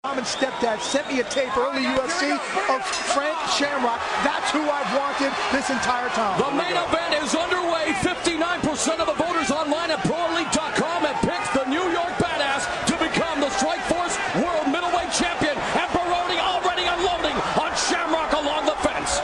Mom and stepdad sent me a tape early UFC of Frank Shamrock. That's who I've wanted this entire time. The main event is underway. 59% of the voters online at ProElite.com have picked the New York Badass to become the Strikeforce World Middleweight Champion. And Baroni already unloading on Shamrock along the fence.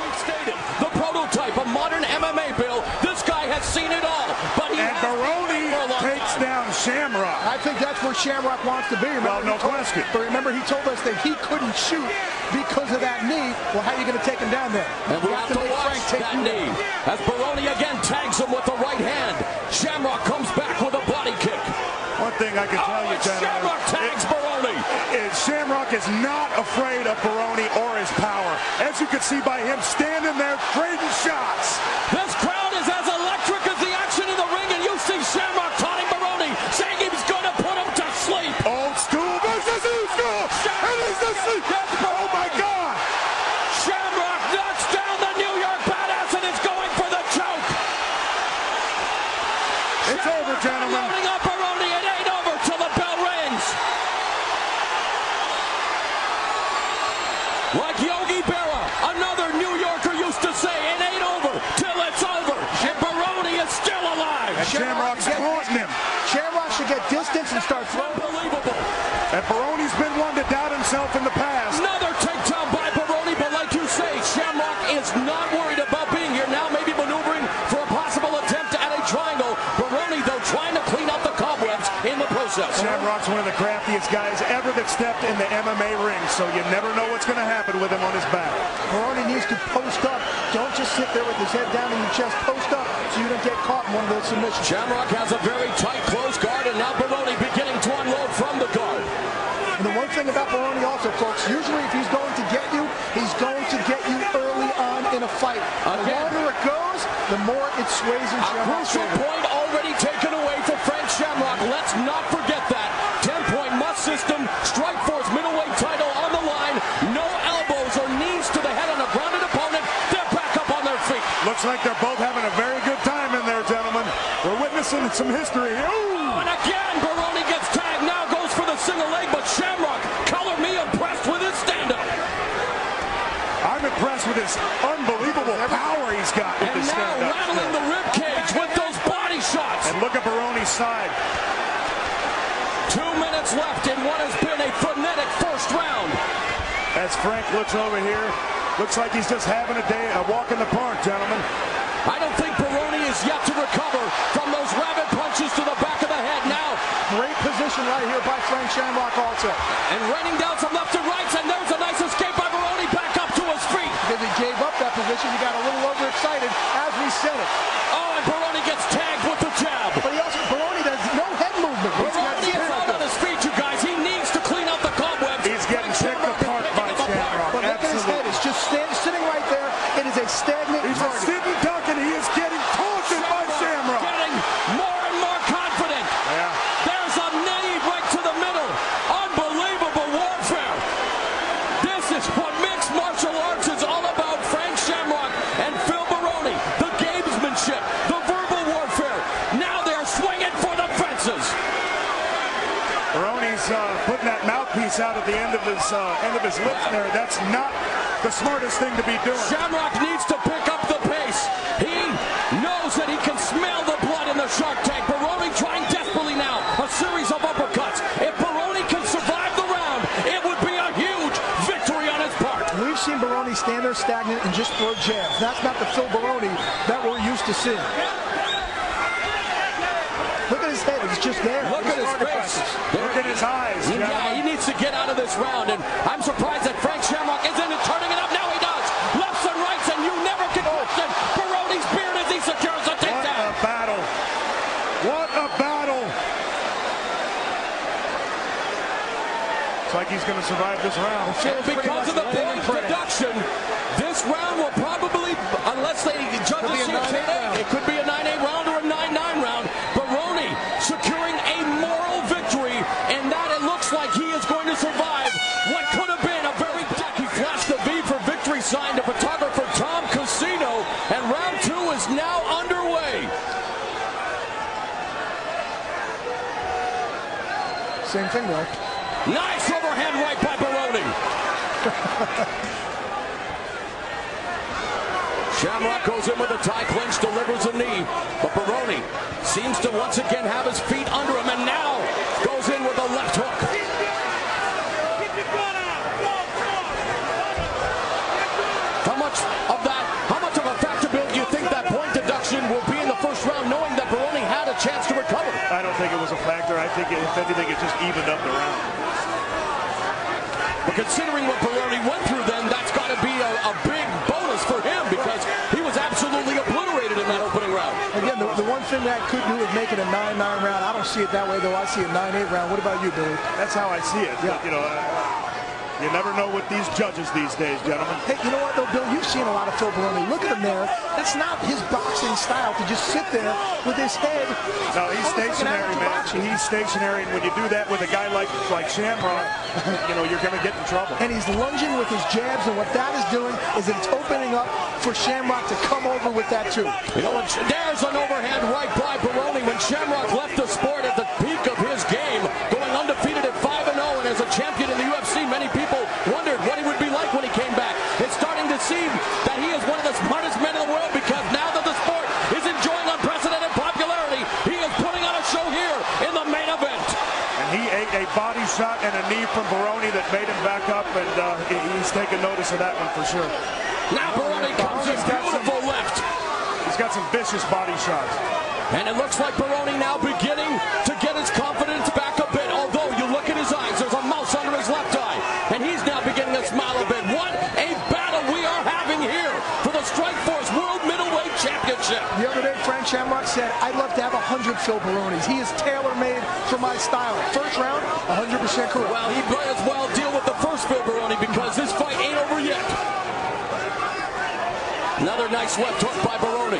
We've stated the prototype of modern MMA, Bill. This guy has seen it all. But he Baroni takes down Shamrock. I think that's where Shamrock wants to be. Well, no question. But remember, he told us that he couldn't shoot because of that knee. Well, how are you going to take him down there? And we have to watch that knee as Baroni again tags him with the right hand. Shamrock comes back with a body kick. One thing I can tell you, gentlemen, Shamrock tags Baroni. Shamrock is not afraid of Baroni or his power. As you can see by him standing there trading shots. This crowd is as electric as the action in the ring, and you see Shamrock taunting Baroni, saying he was going to put him to sleep. Old school versus new school. And he's asleep. Oh my God! Shamrock knocks down the New York Badass and is going for the choke. It's over, gentlemen. Loading up Baroni. It ain't over till the bell rings. Like Yogi Berra, another New Yorker used to say, it ain't over till it's over. And Baroni is still alive. And Shamrock's haunting him. Shamrock should get distance and start throwing. Unbelievable. And Baroni's been one to doubt himself in the past. Another takedown by Baroni, but like you say, Shamrock is not worried about being here. Now maybe maneuvering for a possible attempt at a triangle. Baroni, though, trying to clean up the cobwebs in the process. Shamrock's one of the craftiest guys ever that stepped in the MMA ring, so you never know what's going to happen with him on his back. Baroni needs to post up. Don't just sit there with his head down in your chest. Post up so you don't get caught in one of those submissions. Shamrock has a very tight, close guard, and now Baroni beginning to unload from the guard. And the one thing about Baroni also, folks, usually if he's going to get you, he's going to get you early on in a fight. The longer it goes, the more it sways in Shamrock's crucial favor. point already taken away for Frank Shamrock. Let's not forget that. 10-point must system, Strikeforce middleweight title on the line. No elbows or knees to the head on a grounded opponent. They're back up on their feet. Looks like they're both having a very good time in there, gentlemen. We're witnessing some history here. Ooh. And again, Baroni gets tagged. Now goes for the single leg, but Shamrock, color me impressed with his stand-up. I'm impressed with his unbelievable power he's got with And his now stand-up. rattling the rib cage with those body shots. And look at Baroni's side. 2 minutes left in what has been a frenetic first round. As Frank looks over here, looks like he's just having a day, a walk in the park, gentlemen. I don't think Baroni is yet to recover from those rabid punches to the back of the head. Now, Great position right here by Frank Shamrock also. and raining down some left and rights, and there's a nice escape by Baroni back up to his feet. Because he gave up that position, he got a little overexcited as we said it. Oh, and Baroni gets tagged with the jab. But he also, Baroni does no head movement. Baroni is out on his feet, you guys. He needs to clean up the cobwebs. He's getting picked apart by Shamrock. But look at his head, it's just sitting right there. It is a stagnant He's target. sitting ducking. He is getting taunted by Shamrock. Getting more and more confident. Yeah. There's a knee right to the middle. Unbelievable warfare. This is what mixed martial arts is all about. Frank Shamrock and Phil Baroni. The gamesmanship, the verbal warfare. Now they're swinging for the fences. Baroni's putting that mouthpiece out at the end of his lips there. That's not the smartest thing to be doing. Shamrock needs to pick up the pace. He knows that he can smell the blood in the shark tank. Baroni trying desperately now. A series of uppercuts. If Baroni can survive the round, it would be a huge victory on his part. We've seen Baroni stand there stagnant and just throw jabs. That's not the Phil Baroni that we're used to seeing. Look at his head, it's just there. Look at his face. Look at his eyes. Yeah, he needs to get out of this round, and I'm surprised that Frank Shamrock isn't turning it up. Now he does. Lefts and rights, and you never can question Baroni's beard as he secures a takedown. What a battle. What a battle. Looks like he's going to survive this round. And because of the point deduction, this round will probably, unless they judge the it could be a 9-8 round or a 9-9 round. Baroni securing a moral victory, and that it looks like he is going to survive what could have been a very he flashed the V for victory sign to photographer Tom Casino, and round 2 is now underway. Same thing, though. Nice overhand right by Baroni. Shamrock goes in with a tie clinch, delivers a knee, but Baroni seems to once again have his feet under him, and now goes in with a left hook. How much of a factor, Bill, do you think that point deduction will be in the first round, knowing that Baroni had a chance to recover? I don't think it was a factor. I think, if anything, it just evened up the round. But considering what Baroni went through then, that's got to be a big bonus for him, because he was absolutely obliterated in that opening round. Again, the one thing that could do is make it a 9-9 round. I don't see it that way, though. I see a 9-8 round. What about you, Billy? That's how I see it. Yeah. But, you know, you never know with these judges these days, gentlemen. Hey, you know what, though, Bill? You've seen a lot of Phil Baroni. Look at him there. That's not his boxing style to just sit there with his head. No, he's stationary, man. He's stationary, and when you do that with a guy like Shamrock, you know, you're going to get in trouble. And he's lunging with his jabs, and what that is doing is it's opening up for Shamrock to come over with that, too. You know, there's an overhand right by Baroni when Shamrock left the sport at the peak of his game, going undefeated at 5-0, and as a champion in the UFC, many people wondered what he would be like when he came back. It's starting to seem that he is one of the smartest men in the world, because now that the sport is enjoying unprecedented popularity, he is putting on a show here in the main event. And he ate a body shot and a knee from Baroni that made him back up, and he's taking notice of that one for sure. Now Baroni comes in beautiful left. He's got some vicious body shots. And it looks like Baroni now beginning to get his confidence back a bit, although you look at his eyes, there's a mouse under his left eye, and he's now beginning to smile a bit. What a battle we are having here for the Strikeforce World Middleweight Championship. The other day, Frank Shamrock said, I'd love to have 100 Phil Baronis. He is tailor-made for my style. First round, 100% correct. Well, he might as well deal with the first Phil Baroni, because this fight ain't over yet. Another nice left hook by Baroni.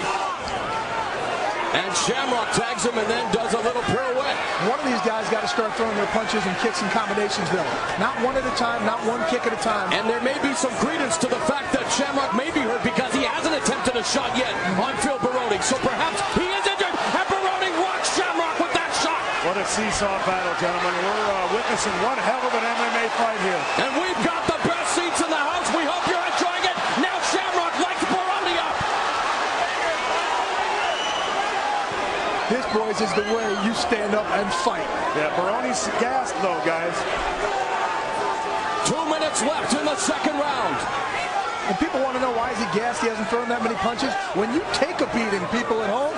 And Shamrock tags him and then does a little pirouette. One of these guys got to start throwing their punches and kicks and combinations, though. Not one at a time, not one kick at a time. And there may be some credence to the fact that Shamrock may be hurt, because he hasn't attempted a shot yet on Phil Baroni. So perhaps he is injured, and Baroni rocks Shamrock with that shot. What a seesaw battle, gentlemen. We're witnessing one hell of an MMA fight here. And we've got the best seats in the house. We hope you're enjoying it. Now Shamrock lights Baroni up. This, boys, is the way you stand up and fight. Yeah, Baroni's gassed, though, guys. 2 minutes left in the second round. And people want to know, why is he gassed? He hasn't thrown that many punches. When you take a beating, people at home,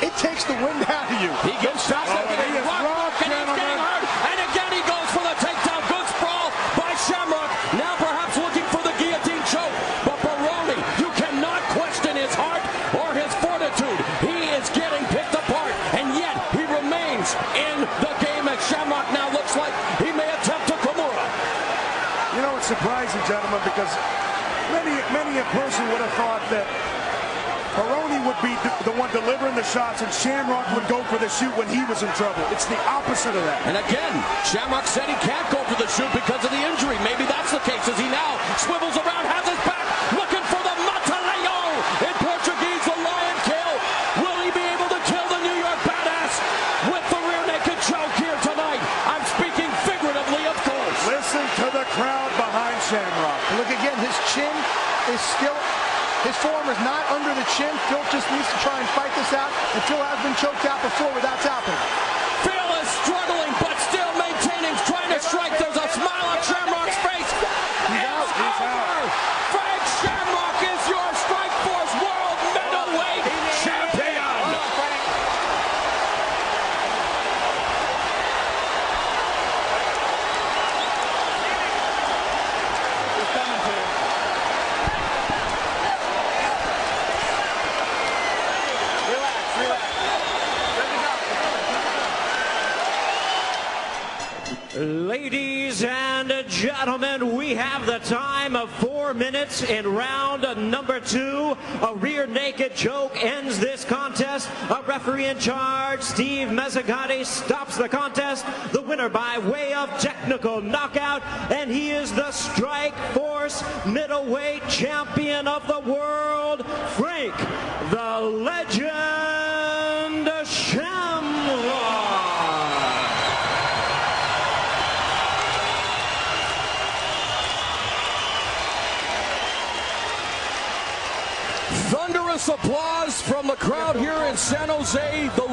it takes the wind out of you. He gets shot, and he's getting hurt. And again, he goes for the takedown. Good sprawl by Shamrock. Now perhaps looking for the guillotine choke. But Baroni, you cannot question his heart or his fortitude. He is getting picked apart, and yet he remains in the game, as Shamrock now looks like he may attempt to Kimura. You know, it's surprising, gentlemen, because many a person would have thought that Baroni would be the one delivering the shots, and Shamrock would go for the shoot when he was in trouble. It's the opposite of that. And again, Shamrock said he can't go for the shoot because of the injury. Maybe that's the case, as he now swivels around, has his back, looking for the Mataleo. In Portuguese, the lion kill. Will he be able to kill the New York Badass with the rear naked choke here tonight? I'm speaking figuratively, of course. Listen to the crowd behind Shamrock. Look again, his chin is still, his forearm is not under the chin. Phil just needs to try and fight this out, and Phil has been choked out before without tapping. Phil is struggling, but still maintaining, trying to strike. There's a smile on Shamrock's face. He's out. Frank Shamrock is your Strikeforce World Middleweight Champion. Ladies and gentlemen, we have the time of 4 minutes in round number 2. A rear naked choke ends this contest. A referee in charge, Steve Mezzagatti, stops the contest. The winner by way of technical knockout, and he is the Strikeforce middleweight champion of the world, Frank the Legend Shamrock. Thunderous applause from the crowd here in San Jose. The